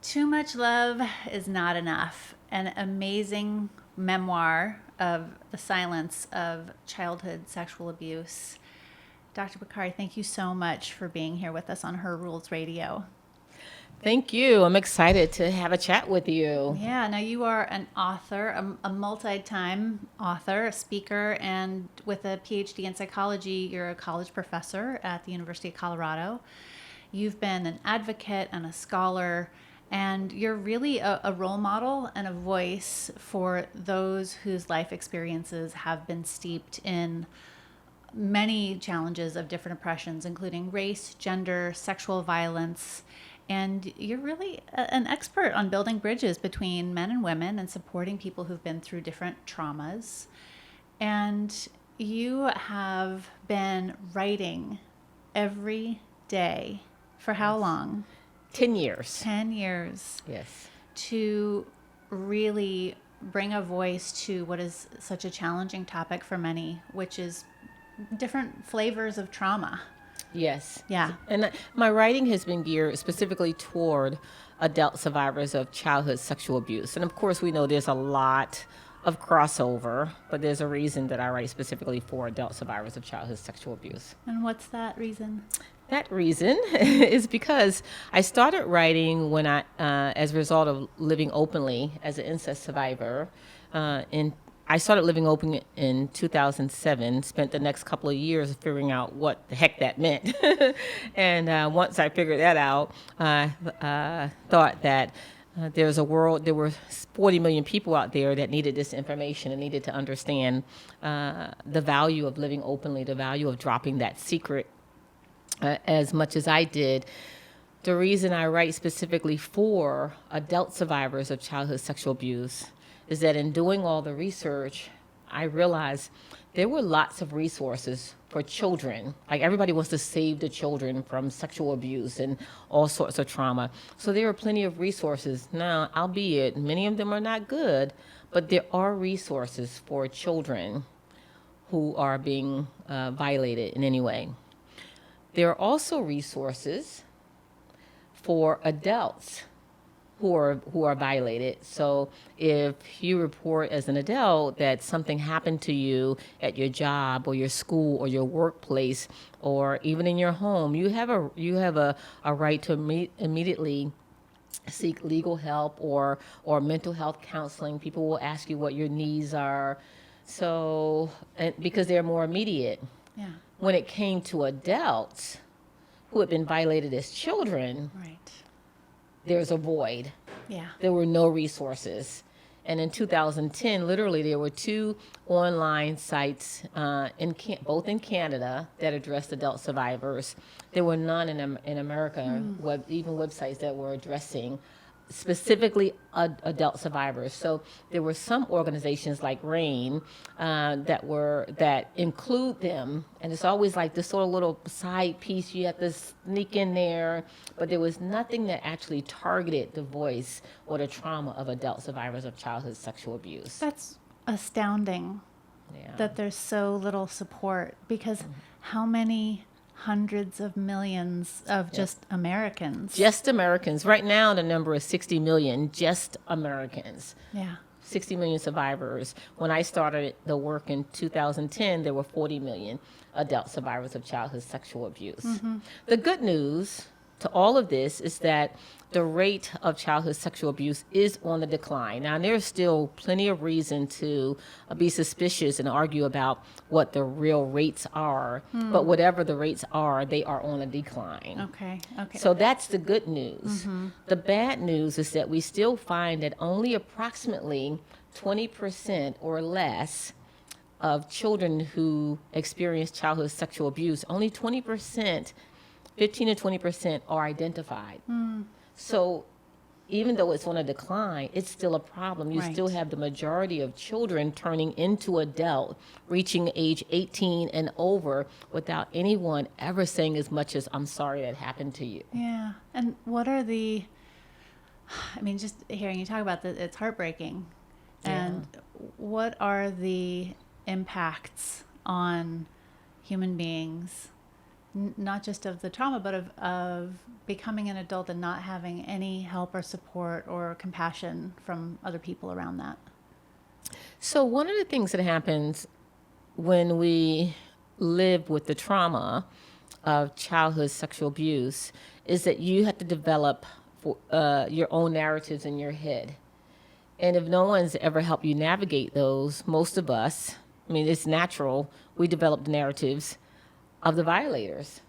Too Much Love is Not Enough, an amazing memoir of the silence of childhood sexual abuse. Dr. Bakari, thank you so much for being here with us on Her Rules Radio. Thank you. I'm excited to have a chat with you. Yeah, now you are an author, a multi-time author, a speaker, and with a PhD in psychology, you're a college professor at the University of Colorado. You've been an advocate and a scholar, and you're really a role model and a voice for those whose life experiences have been steeped in many challenges of different oppressions, including race, gender, sexual violence. And you're really an expert on building bridges between men and women and supporting people who've been through different traumas. And you have been writing every day for how long? 10 years. 10 years. Yes. To really bring a voice to what is such a challenging topic for many, which is different flavors of trauma. Yes. Yeah. And my writing has been geared specifically toward adult survivors of childhood sexual abuse. And of course, we know there's a lot of crossover, but there's a reason that I write specifically for adult survivors of childhood sexual abuse. And what's that reason? That reason is because I started writing when as a result of living openly as an incest survivor. I started living open in 2007, spent the next couple of years figuring out what the heck that meant. And once I figured that out, I thought that there were 40 million people out there that needed this information and needed to understand the value of living openly, the value of dropping that secret as much as I did. The reason I write specifically for adult survivors of childhood sexual abuse is that in doing all the research, I realized there were lots of resources for children. Like everybody wants to save the children from sexual abuse and all sorts of trauma. So there are plenty of resources. Now, albeit many of them are not good, but there are resources for children who are being violated in any way. There are also resources for adults who are violated. So if you report as an adult that something happened to you at your job or your school or your workplace or even in your home, you have a right to immediately seek legal help or mental health counseling. People will ask you what your needs are. So because they're more immediate. Yeah. When it came to adults who had been violated as children, Right. there's a void. Yeah. There were no resources. And in 2010, literally, there were 2 online sites, both in Canada, that addressed adult survivors. There were none in America, even websites that were addressing specifically adult survivors. So there were some organizations like RAIN that include them, and it's always like this sort of little side piece you have to sneak in there, but there was nothing that actually targeted the voice or the trauma of adult survivors of childhood sexual abuse. That's astounding. Yeah. That there's so little support, because how many hundreds of millions of just Americans? Just Americans. Right now, the number is 60 million, just Americans. Yeah. 60 million survivors. When I started the work in 2010, there were 40 million adult survivors of childhood sexual abuse. Mm-hmm. The good news to all of this is that the rate of childhood sexual abuse is on the decline. Now, there's still plenty of reason to be suspicious and argue about what the real rates are, but whatever the rates are, they are on a decline. Okay. So that's the good news. Mm-hmm. The bad news is that we still find that only approximately 20% or less of children who experience childhood sexual abuse, only 20%, 15 to 20% are identified. So even though it's on a decline, it's still a problem. You still have the majority of children turning into adult, reaching age 18 and over without anyone ever saying as much as, "I'm sorry that happened to you." Yeah. And what are just hearing you talk about this, it's heartbreaking. And what are the impacts on human beings not just of the trauma, but of becoming an adult and not having any help or support or compassion from other people around that? So one of the things that happens when we live with the trauma of childhood sexual abuse is that you have to develop your own narratives in your head. And if no one's ever helped you navigate those, most of us, I mean, it's natural, we develop narratives of the violators.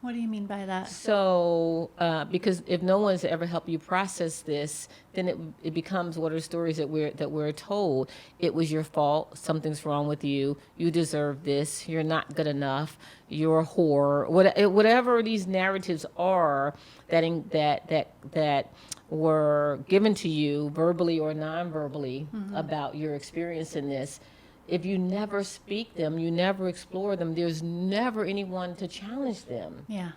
What do you mean by that? So, because if no one's ever helped you process this, then it becomes what are stories that we're told. It was your fault. Something's wrong with you. You deserve this. You're not good enough. You're a whore. Whatever these narratives are that were given to you verbally or non-verbally about your experience in this. If you never speak them, you never explore them, there's never anyone to challenge them. Yeah.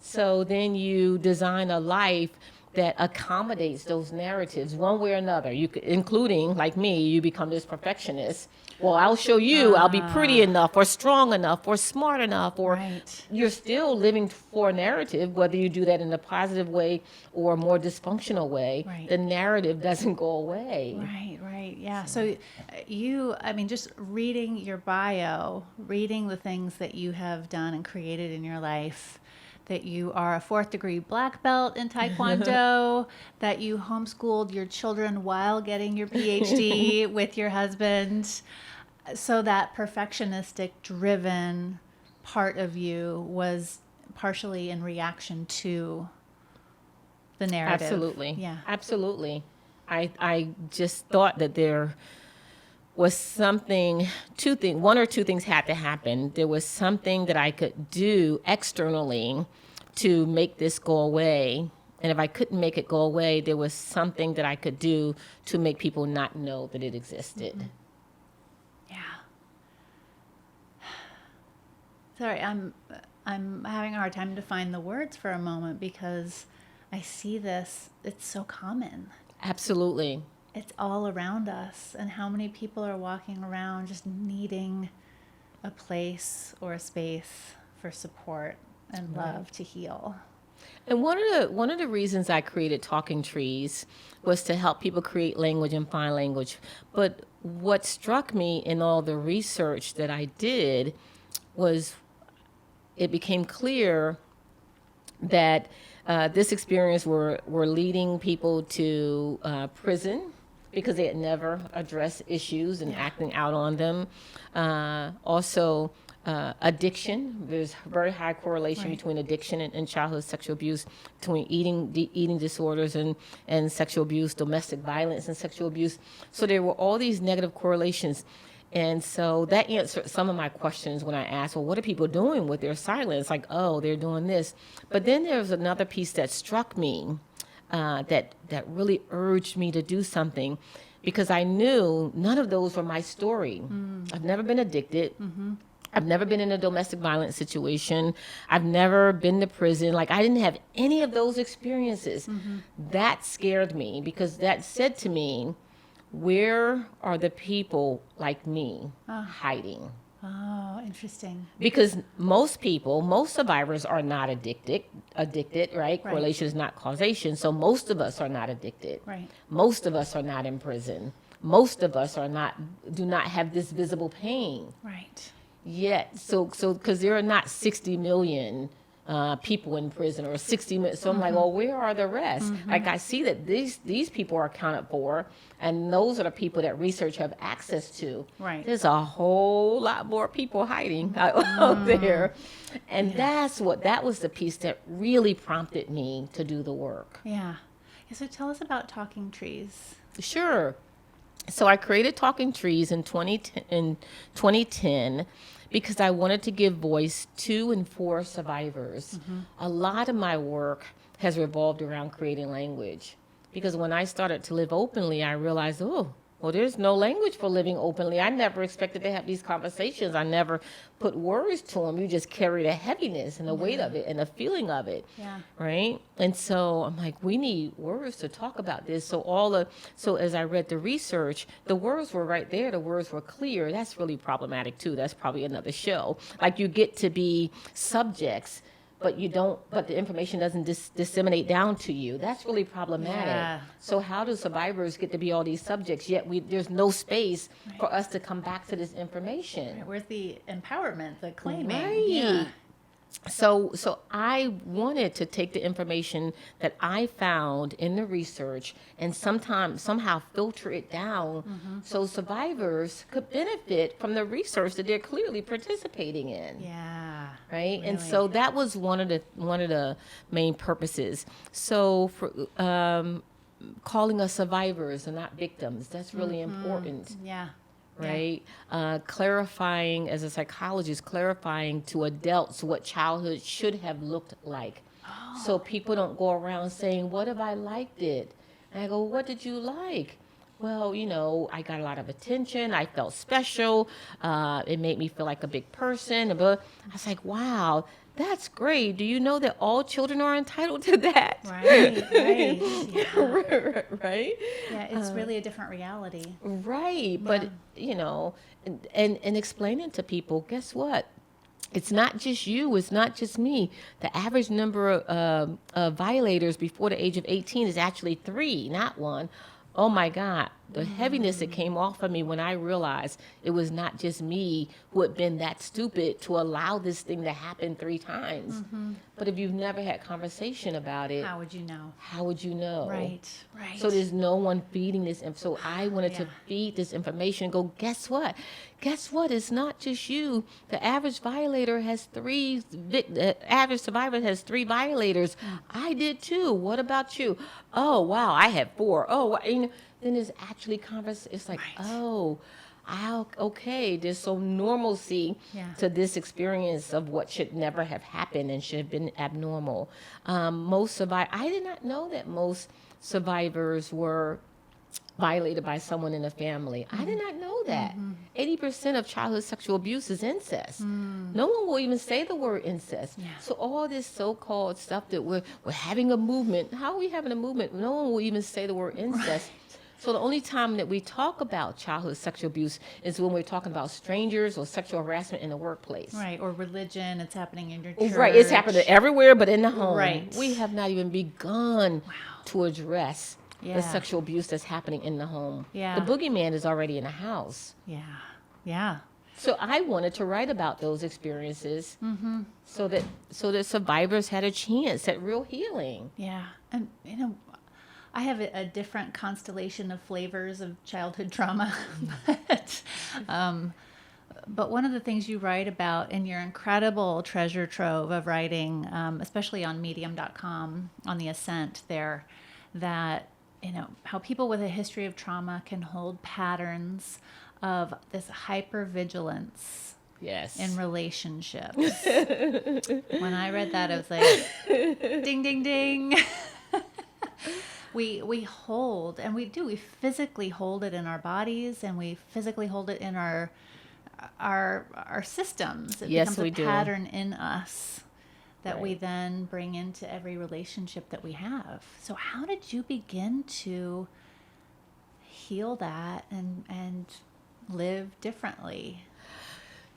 So then you design a life that accommodates those narratives one way or another. Including, like me, you become this perfectionist. Well, I'll show you, I'll be pretty enough or strong enough or smart enough, or Right. you're still living for a narrative, whether you do that in a positive way or a more dysfunctional way. Right. The narrative doesn't go away. Right. Yeah. So just reading your bio, reading the things that you have done and created in your life, that you are a 4th degree black belt in Taekwondo, that you homeschooled your children while getting your PhD with your husband. So that perfectionistic driven part of you was partially in reaction to the narrative. Absolutely. Yeah. Absolutely. I just thought that there was something, one or two things had to happen. There was something that I could do externally to make this go away. And if I couldn't make it go away, there was something that I could do to make people not know that it existed. Mm-hmm. Yeah. Sorry, I'm having a hard time to find the words for a moment because I see this, it's so common. Absolutely. It's all around us, and how many people are walking around just needing a place or a space for support and love to heal. And one of the reasons I created Talking Trees was to help people create language and find language. But what struck me in all the research that I did was it became clear that this experience were leading people to prison because they had never addressed issues and acting out on them. Also, addiction. There's a very high correlation between addiction and childhood sexual abuse, between eating disorders and sexual abuse, domestic violence and sexual abuse. So there were all these negative correlations. And so that answered some of my questions when I asked, well, what are people doing with their silence? Like, oh, they're doing this. But then there was another piece that struck me that really urged me to do something, because I knew none of those were my story. I've never been addicted. I've never been in a domestic violence situation. I've never been to prison. Like, I didn't have any of those experiences. That scared me, because that said to me, where are the people like me hiding? Oh, interesting. Because most survivors are not addicted, right? Correlation is not causation. So most of us are not addicted. Right. Most of us are not in prison. Most of us do not have this visible pain. Right. Yet, so because there are not 60 million people in prison, or 60 million. So I'm like, well, where are the rest? Like, I see that these people are accounted for, and those are the people that research have access to. Right. There's a whole lot more people hiding out there. And that was the piece that really prompted me to do the work. Yeah. So tell us about Talking Trees. Sure. So I created Talking Trees in 2010 because I wanted to give voice to and for survivors. A lot of my work has revolved around creating language, because when I started to live openly, I realized, well, Well, there's no language for living openly. I never expected to have these conversations. I never put words to them. You just carry the heaviness and the weight of it and the feeling of it. Yeah. Right? And so I'm like, we need words to talk about this. So as I read the research, the words were right there. The words were clear. That's really problematic too. That's probably another show. Like you get to be subjects, but the information doesn't disseminate down to you. That's really problematic. Yeah. So how do survivors get to be all these subjects, yet there's no space for us to come back to this information? Where's the empowerment, the claiming? Right. Yeah. So I wanted to take the information that I found in the research and somehow filter it down so survivors could benefit from the research that they're clearly participating in. Yeah. Right. And Really. so that was one of the main purposes. So for calling us survivors and not victims, that's really important. Yeah. Right? Clarifying, as a psychologist, clarifying to adults what childhood should have looked like. So people don't go around saying, what if I liked it? And I go, what did you like? Well, I got a lot of attention. I felt special. It made me feel like a big person. But I was like, wow, that's great. Do you know that all children are entitled to that? Right. Yeah. Right? Yeah, it's really a different reality. Right. But, and explaining to people, guess what? It's not just you. It's not just me. The average number of violators before the age of 18 is actually 3, not 1. Oh my God, the heaviness that came off of me when I realized it was not just me who had been that stupid to allow this thing to happen 3 times. But if you've never had conversation about it, How would you know? how would you know? Right. So there's no one feeding this. So I wanted to Yeah. feed this information and go, guess what? Guess what? It's not just you. The average violator has the average survivor has 3 violators. I did too. What about you? Oh, wow, I had 4. Oh, then there's actually conversation. It's like, Right. okay, there's some normalcy Yeah. to this experience of what should never have happened and should have been abnormal. I did not know that most survivors were violated by someone in the family. I did not know that. 80% of childhood sexual abuse is incest. No one will even say the word incest. Yeah. So all this so-called stuff that we're having a movement. How are we having a movement? No one will even say the word incest. So the only time that we talk about childhood sexual abuse is when we're talking about strangers or sexual harassment in the workplace. Right. Or religion. It's happening in your church. Right. It's happening everywhere but in the home. Right. We have not even begun to address Yeah. the sexual abuse that's happening in the home. Yeah. The boogeyman is already in the house. Yeah. Yeah. So I wanted to write about those experiences so that survivors had a chance at real healing. Yeah. And, I have a different constellation of flavors of childhood trauma. But one of the things you write about in your incredible treasure trove of writing, especially on medium.com, on the ascent there, that, how people with a history of trauma can hold patterns of this hypervigilance Yes. in relationships. When I read that, I was like, ding, ding, ding. We hold, and we physically hold it in our bodies, and we physically hold it in our systems. It Yes, becomes we a do. pattern in us that we Right. then bring into every relationship that we have. So how did you begin to heal that and live differently?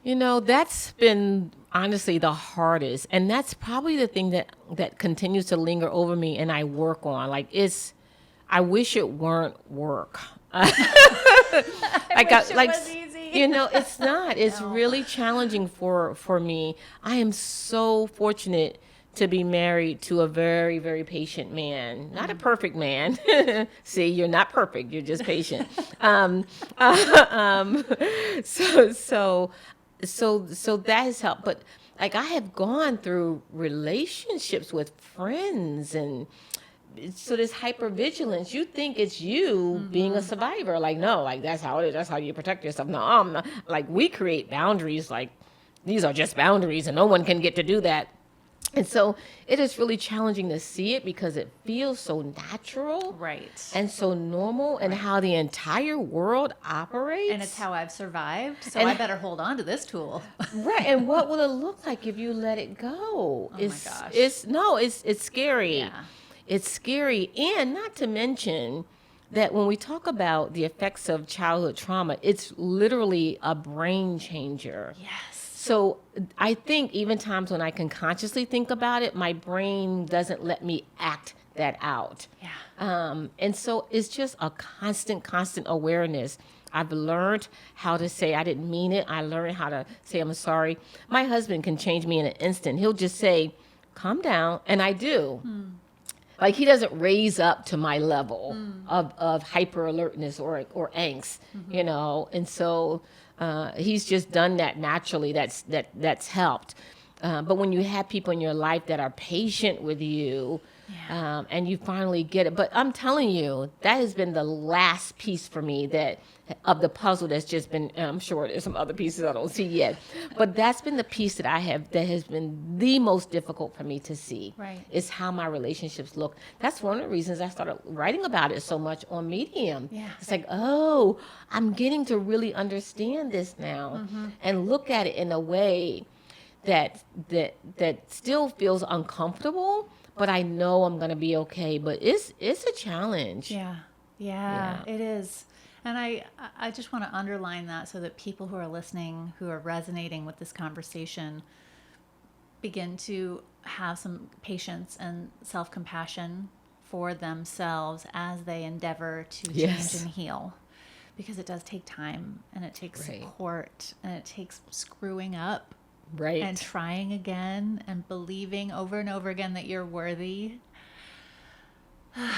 That's been honestly the hardest. And that's probably the thing that continues to linger over me and I work on. I wish it weren't work. was easy. It's not. It's No. really challenging for me. I am so fortunate to be married to a very, very patient man. Not a perfect man. See, you're not perfect. You're just patient. So that has helped. But I have gone through relationships with friends, and so this hypervigilance, you think it's you being a survivor. No, that's how it is. That's how you protect yourself. No, I'm not. We create boundaries. These are just boundaries and no one can get to do that. And so it is really challenging to see it because it feels so natural Right. and so normal and how the entire world operates. And it's how I've survived, so And- I better hold on to this tool. Right. And what will it look like if you let it go? Oh my gosh. It's scary. Yeah. It's scary. And not to mention that when we talk about the effects of childhood trauma, it's literally a brain changer. Yes. So I think even times when I can consciously think about it, my brain doesn't let me act that out. Yeah. And so it's just a constant awareness. I've learned how to say I didn't mean it. I learned how to say I'm sorry. My husband can change me in an instant. He'll just say, calm down. And I do. Like he doesn't raise up to my level of hyper alertness or angst, you know. And so he's just done that naturally. That's helped. But when you have people in your life that are patient with you, and you finally get it. But I'm telling you, that has been the last piece for me of the puzzle that's just been, I'm sure there's some other pieces I don't see yet, but that's been the piece that has been the most difficult for me to see. Right. Is how my relationships look. That's one of the reasons I started writing about it so much on Medium. Yeah. It's like, oh, I'm getting to really understand this now and look at it in a way that still feels uncomfortable, but I know I'm going to be okay. But it's a challenge. Yeah, it is. And I just want to underline that so that people who are listening, who are resonating with this conversation, begin to have some patience and self-compassion for themselves as they endeavor to change and heal. Because it does take time, and it takes support, and it takes screwing up. Right. And trying again and believing over and over again that you're worthy.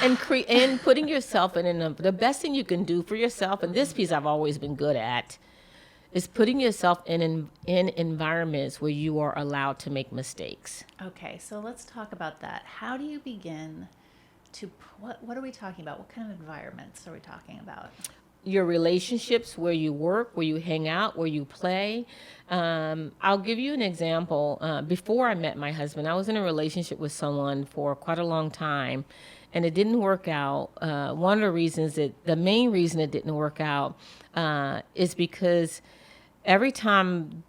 And putting yourself the best thing you can do for yourself, and this piece I've always been good at, is putting yourself in environments where you are allowed to make mistakes. Okay, so let's talk about that. How do you begin to, what are we talking about? What kind of environments are we talking about? Your relationships, where you work, where you hang out, where you play. I'll give you an example. Before I met my husband, I was in a relationship with someone for quite a long time, and it didn't work out. One of the main reason it didn't work out is because every time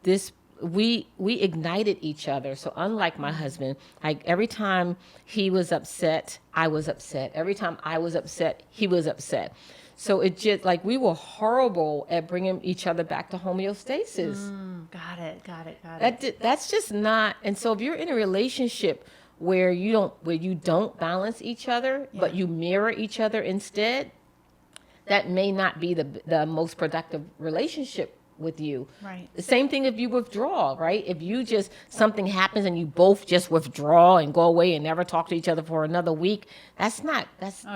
we ignited each other. So unlike my husband, like every time he was upset, I was upset. Every time I was upset, he was upset. So it just like we were horrible at bringing each other back to homeostasis. Got it. That's just not. And so if you're in a relationship where you don't balance each other, but you mirror each other instead, that may not be the most productive relationship with you. Right. The same thing if you withdraw, right? If you something happens and you both just withdraw and go away and never talk to each other for another week, that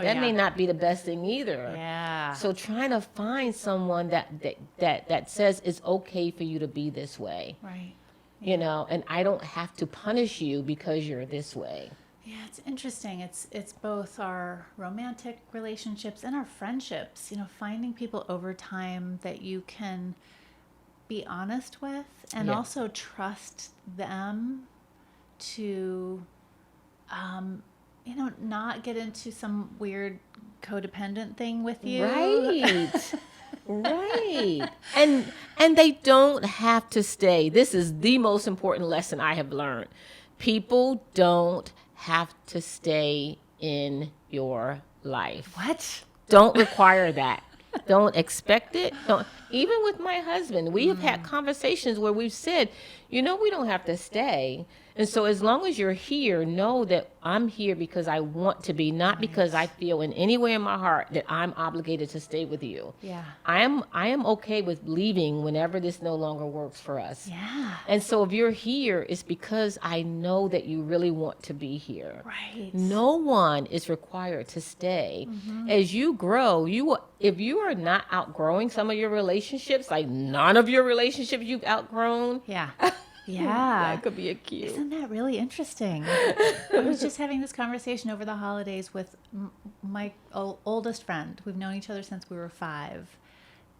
may not be the best thing either. Yeah. So trying to find someone that says it's okay for you to be this way. Right. You know, and I don't have to punish you because you're this way. Yeah, it's interesting. It's both our romantic relationships and our friendships, you know, finding people over time that you can be honest with and also trust them to, not get into some weird codependent thing with you. Right. Right. And they don't have to stay. This is the most important lesson I have learned. People don't have to stay in your life. What? Don't require that. Don't expect it. Don't. Even with my husband, we have had conversations where we've said, we don't have to stay. And so as long as you're here, know that I'm here because I want to be, not because I feel in any way in my heart that I'm obligated to stay with you. Yeah. I am okay with leaving whenever this no longer works for us. Yeah. And so if you're here, it's because I know that you really want to be here. Right. No one is required to stay. As you grow, if you are not outgrowing some of your relationships, like none of your relationships you've outgrown. Yeah. Yeah. That could be a cue. Isn't that really interesting? I was just having this conversation over the holidays with my oldest friend. We've known each other since we were 5.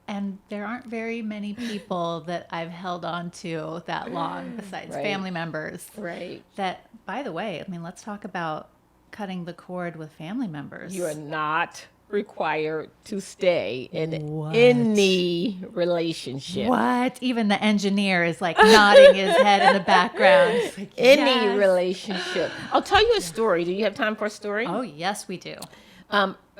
And there aren't very many people that I've held on to that long besides Right. family members. Right. That, by the way, I mean, let's talk about cutting the cord with family members. You are not required to stay in What? any relationship. What? Even the engineer is like nodding his head in the background. He's like, Any yes. relationship. I'll tell you a story. Do you have time for a story? Oh, yes, we do.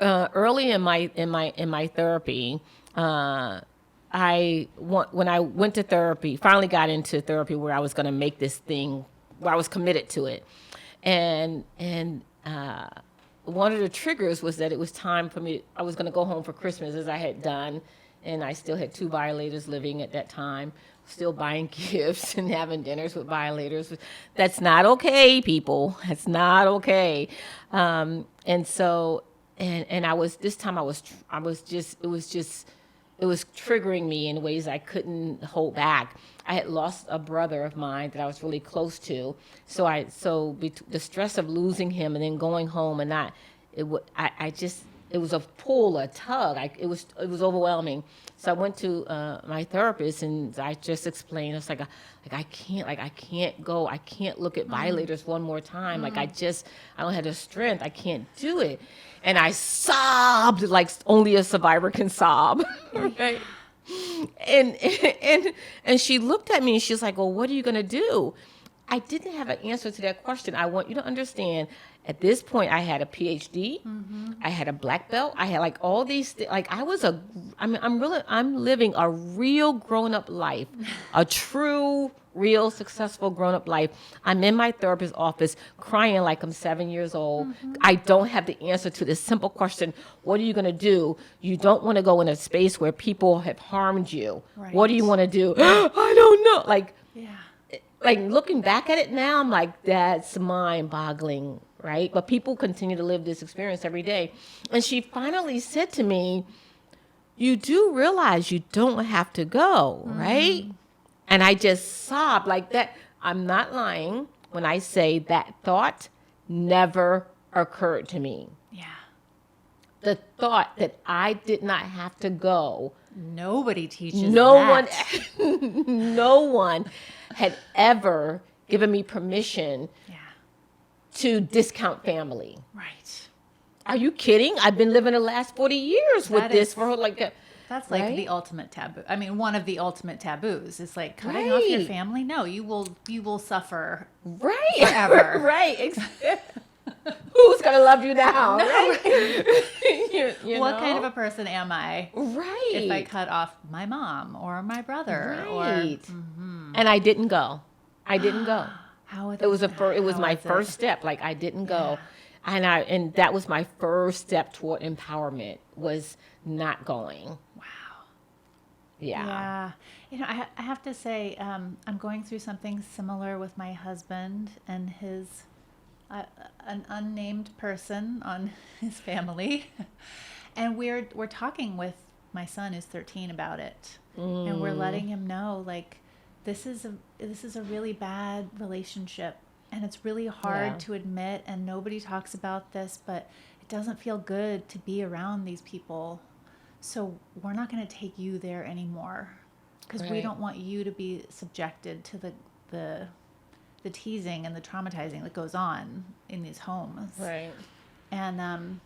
Early in my therapy, when I went to therapy, finally got into therapy where I was going to make this thing, where I was committed to it, and one of the triggers was that it was time for me. I was going to go home for Christmas, as I had done, and I still had 2 violators living at that time. Still buying gifts and having dinners with violators. That's not okay, people. That's not okay. And so, and I was, this time I was just, it was triggering me in ways I couldn't hold back. I had lost a brother of mine that I was really close to. So the stress of losing him and then going home and not, it was a pull, a tug. It was overwhelming. So I went to my therapist and I just explained. I was like I can't go. I can't look at violators one more time. Like I don't have the strength. I can't do it. And I sobbed like only a survivor can sob. Right. And she looked at me and she's like, well, what are you going to do? I didn't have an answer to that question. I want you to understand, at this point, I had a PhD, I had a black belt, I had like all these, like I'm living a real grown-up life, a true, real, successful grown-up life. I'm in my therapist's office crying like I'm 7 years old. I don't have the answer to this simple question, what are you going to do? You don't want to go in a space where people have harmed you. Right. What do you want to do? I don't know. Yeah. Like looking back at it now, I'm like, that's mind-boggling, right? But people continue to live this experience every day. And she finally said to me, you do realize you don't have to go, right? And I just sobbed like that. I'm not lying when I say that thought never occurred to me. Yeah. The thought that I did not have to go. Nobody teaches No that. no one had ever given me permission Yeah. to discount family. Right. Are you kidding? I've been living the last 40 years with That this is- for like a, That's like right? the ultimate taboo. I mean, one of the ultimate taboos is like cutting off your Right. family. No, you will suffer. right. Forever. right. Who's going to love you now? Right? you What know? kind of a person am I Right. if I cut off my mom or my brother Right. And I didn't go. I didn't go. how It was my first step. Like I didn't go. And that was my first step toward empowerment, was not going. Wow. Yeah. Yeah. You know, I have to say, I'm going through something similar with my husband and his, an unnamed person on his family. And we're talking with my son who's 13 about it. And we're letting him know, like, this is a really bad relationship. And it's really hard Yeah. to admit, and nobody talks about this, but it doesn't feel good to be around these people. So we're not going to take you there anymore, because we Right. don't want you to be subjected to the teasing and the traumatizing that goes on in these homes. Right. And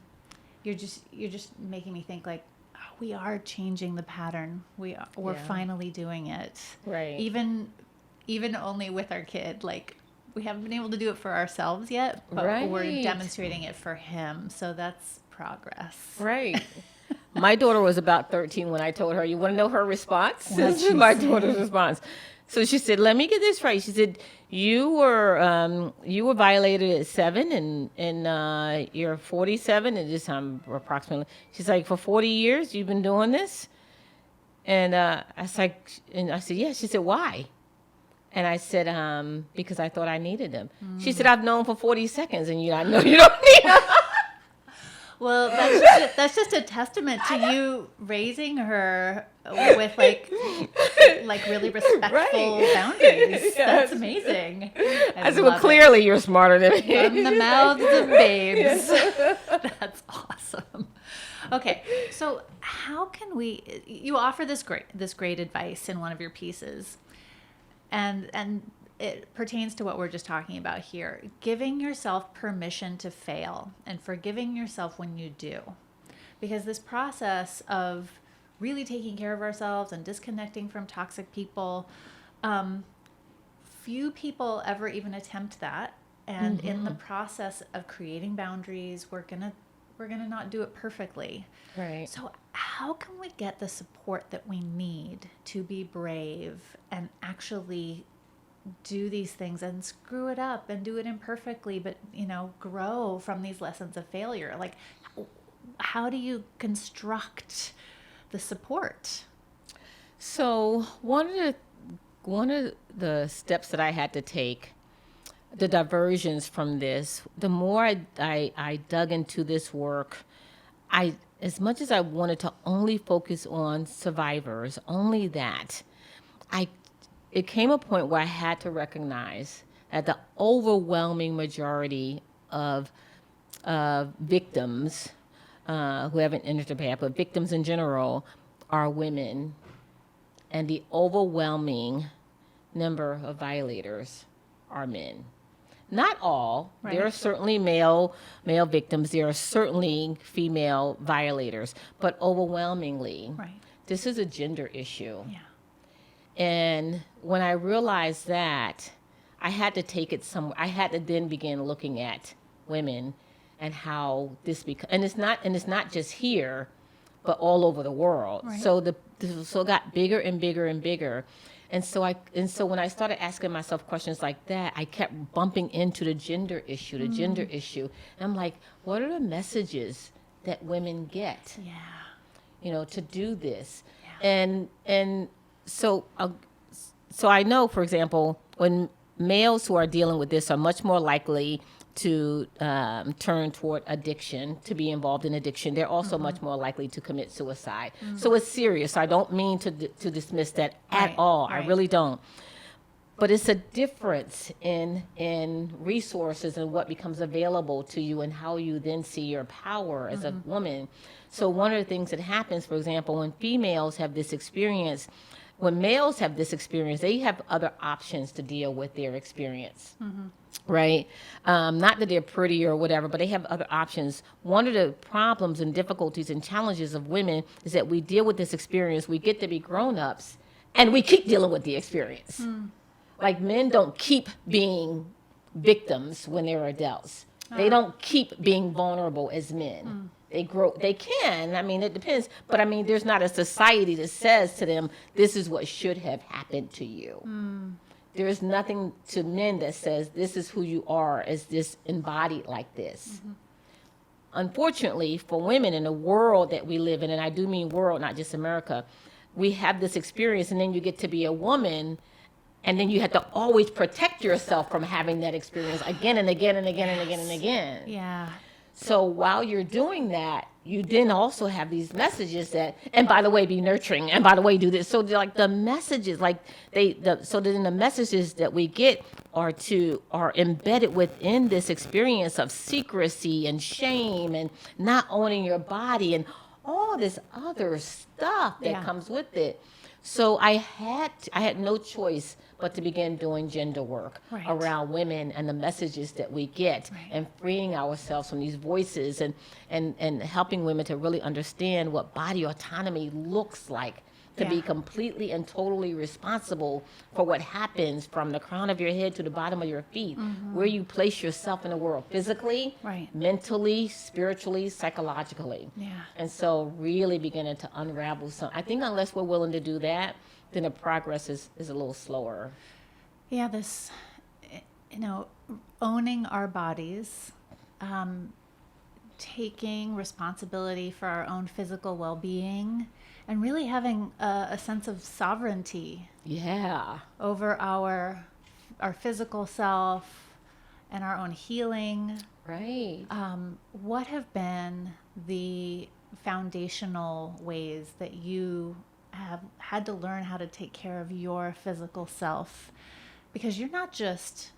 you're just making me think, like, oh, we are changing the pattern. We're Yeah. finally doing it. Right. Even only with our kid, like, we haven't been able to do it for ourselves yet, but we're Right. demonstrating it for him. So that's progress. Right. My daughter was about 13 when I told her. You want to know her response? What'd This is she my say? daughter's response. So she said, "Let me get this right." She said, "You were violated at 7, and you're 47, and this time approximately." She's like, "For 40 years, you've been doing this?" And I said, "Yeah." She said, "Why?" And I said, "Because I thought I needed them." She said, "I've known for 40 seconds, and I know you don't need them." Well, that's just a testament to you raising her with like really respectful Right. boundaries. Yes. That's amazing. I said, "Well, clearly you're smarter than me." From the mouths of babes. That's awesome. Okay, so how can we, you offer this great advice in one of your pieces, and it pertains to what we're just talking about here, giving yourself permission to fail and forgiving yourself when you do. Because this process of really taking care of ourselves and disconnecting from toxic people, few people ever even attempt that. And in the process of creating boundaries, we're gonna not do it perfectly. Right. So how can we get the support that we need to be brave and actually do these things and screw it up and do it imperfectly, but grow from these lessons of failure? Like, how do you construct the support? So one of the steps that I had to take, the diversions from this, the more I dug into this work, as much as I wanted to only focus on survivors, only that, it came a point where I had to recognize that the overwhelming majority of victims who haven't entered the path, but victims in general, are women, and the overwhelming number of violators are men. Not all. Right. There are certainly male victims. There are certainly female violators, but overwhelmingly, Right. this is a gender issue. Yeah. And when I realized that, I had to take it somewhere. I had to then begin looking at women and how this and it's not just here, but all over the world. Right. So so it got bigger and bigger and bigger. And so when I started asking myself questions like that, I kept bumping into the gender issue, And I'm like, what are the messages that women get, Yeah. to do this? Yeah. And so I know, for example, when males who are dealing with this are much more likely to turn toward addiction, to be involved in addiction, they're also much more likely to commit suicide. So it's serious. I don't mean to dismiss that at all. Right. I really don't. But it's a difference in resources and what becomes available to you and how you then see your power as a woman. So one of the things that happens, for example, when females have this experience, when males have this experience, they have other options to deal with their experience. Right? Not that they're pretty or whatever, but they have other options. One of the problems and difficulties and challenges of women is that we deal with this experience, we get to be grown-ups, and we keep dealing with the experience. Like, men don't keep being victims when they're adults. They don't keep being vulnerable as men. They grow, they can, I mean, it depends, but I mean, there's not a society that says to them, this is what should have happened to you. There is nothing to men that says, this is who you are as this embodied like this. Unfortunately, for women in the world that we live in, and I do mean world, not just America, we have this experience, and then you get to be a woman, and then you have to always protect yourself from having that experience again and again and again and again and again. Yeah. So while you're doing that, you then also have these messages that, and by the way, be nurturing, and by the way, do this. So like the messages, so then the messages that we get are embedded within this experience of secrecy and shame and not owning your body and all this other stuff that comes with it. So I had no choice but to begin doing gender work around women and the messages that we get and freeing ourselves from these voices and helping women to really understand what body autonomy looks like, to be completely and totally responsible for what happens from the crown of your head to the bottom of your feet, where you place yourself in the world physically, mentally, spiritually, psychologically. Yeah. And so really beginning to unravel some. I think unless we're willing to do that, then the progress is a little slower. Yeah, this, owning our bodies, taking responsibility for our own physical well-being, and really having a sense of sovereignty over our physical self and our own healing. Right. What have been the foundational ways that you have had to learn how to take care of your physical self? Because you're not just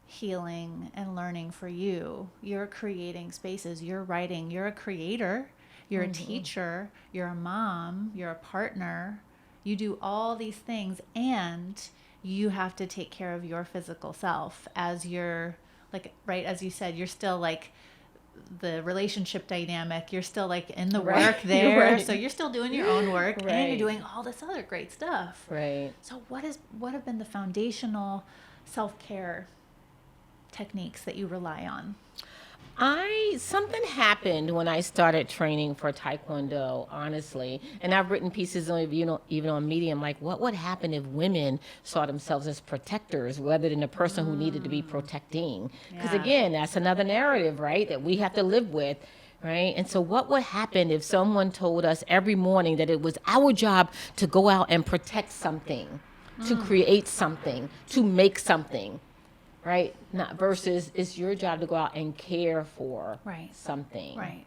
healing and learning for you. You're creating spaces. You're writing. You're a creator. You're a teacher, you're a mom, you're a partner. You do all these things, and you have to take care of your physical self as you're like, right, as you said, you're still like the relationship dynamic, you're still like in the work there. Right. So you're still doing your own work and Right. you're doing all this other great stuff. Right. So what have been the foundational self-care techniques that you rely on? Something happened when I started training for Taekwondo, honestly. And I've written pieces on, even on Medium, like what would happen if women saw themselves as protectors rather than the person who needed to be protecting? Because Yeah. again, that's another narrative, right, that we have to live with. Right. And so what would happen if someone told us every morning that it was our job to go out and protect something, to create something, to make something? Right? Not versus it's your job to go out and care for something. Right.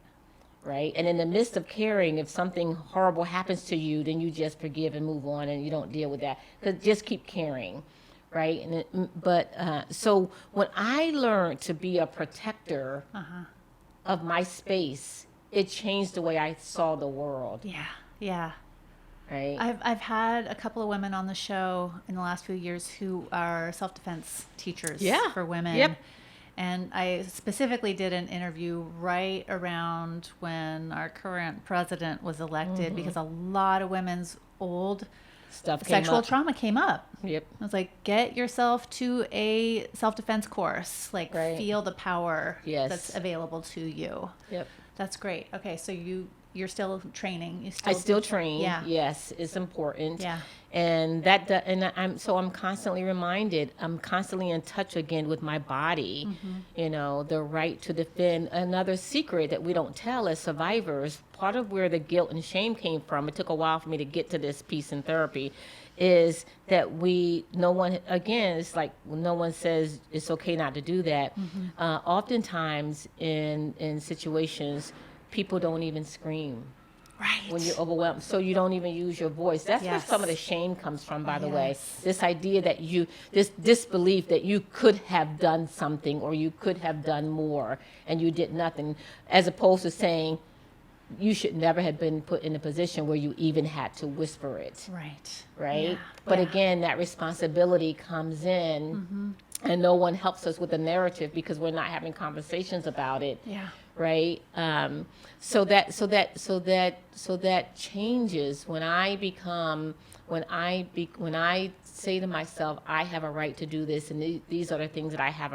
Right? And in the midst of caring, if something horrible happens to you, then you just forgive and move on and you don't deal with that. Because just keep caring. Right? So when I learned to be a protector of my space, it changed the way I saw the world. Yeah. Yeah. Right? I've had a couple of women on the show in the last few years who are self-defense teachers for women. Yep. And I specifically did an interview right around when our current president was elected because a lot of women's old Stuff came sexual up. trauma came up. Yep. I was like, get yourself to a self-defense course. Like, Right. feel the power Yes. that's available to you. Yep. That's great. Okay, so you're still training. I still train. Yeah. Yes, it's important. Yeah. And I'm constantly reminded. I'm constantly in touch again with my body. You know, the right to defend. Another secret that we don't tell as survivors. Part of where the guilt and shame came from. It took a while for me to get to this piece in therapy. Is that no one says it's okay not to do that. Oftentimes in situations, people don't even scream Right. when you're overwhelmed, so you don't even use your voice. That's where Yes. some of the shame comes from, by the way. Yes. This idea that this disbelief that you could have done something or you could have done more and you did nothing, as opposed to saying you should never have been put in a position where you even had to whisper it. Right. Right? Yeah. But Yeah. again, that responsibility comes in and no one helps us with the narrative because we're not having conversations about it. Yeah. Right. So that changes when I say to myself, I have a right to do this, and these are the things that I have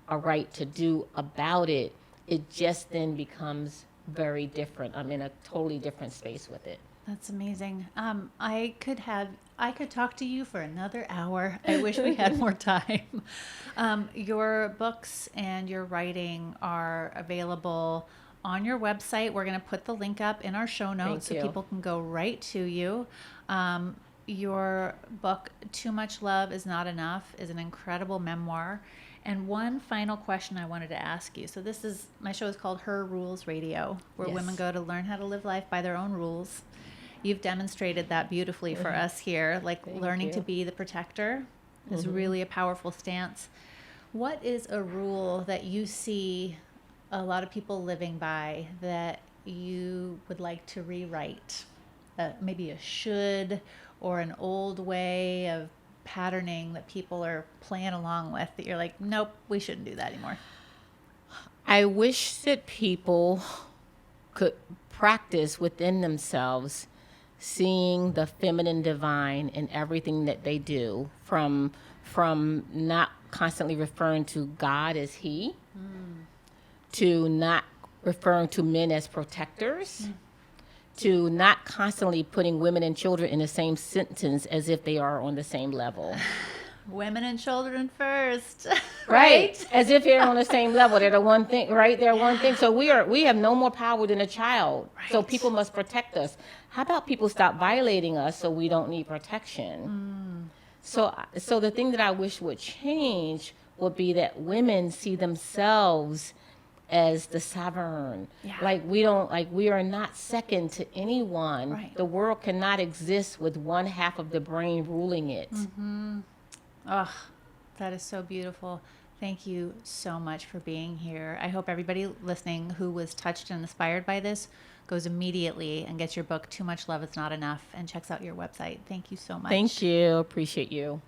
a right to do about it. It just then becomes very different. I'm in a totally different space with it. That's amazing. I could talk to you for another hour. I wish we had more time. Your books and your writing are available on your website. We're going to put the link up in our show notes so Thank you. people can go right to you. Your book, Too Much Love Is Not Enough, is an incredible memoir. And one final question I wanted to ask you. So my show is called Her Rules Radio, where Yes. women go to learn how to live life by their own rules. You've demonstrated that beautifully for us here. Like, Thank learning you. to be the protector is really a powerful stance. What is a rule that you see a lot of people living by that you would like to rewrite? Maybe a should or an old way of patterning that people are playing along with that you're like, nope, we shouldn't do that anymore. I wish that people could practice within themselves seeing the feminine divine in everything that they do, from not constantly referring to God as he, to not referring to men as protectors, to not constantly putting women and children in the same sentence as if they are on the same level. Women and children first. Right? As if they're on the same level. They're the one thing, right? They're one thing. So we have no more power than a child. So Right. people must protect us. How about people stop violating us so we don't need protection? So the thing that I wish would change would be that women see themselves as the sovereign. Yeah. We are not second to anyone. Right. The world cannot exist with one half of the brain ruling it. Oh, that is so beautiful. Thank you so much for being here. I hope everybody listening who was touched and inspired by this goes immediately and gets your book, Too Much Love Is Not Enough, and checks out your website. Thank you so much. Thank you. Appreciate you.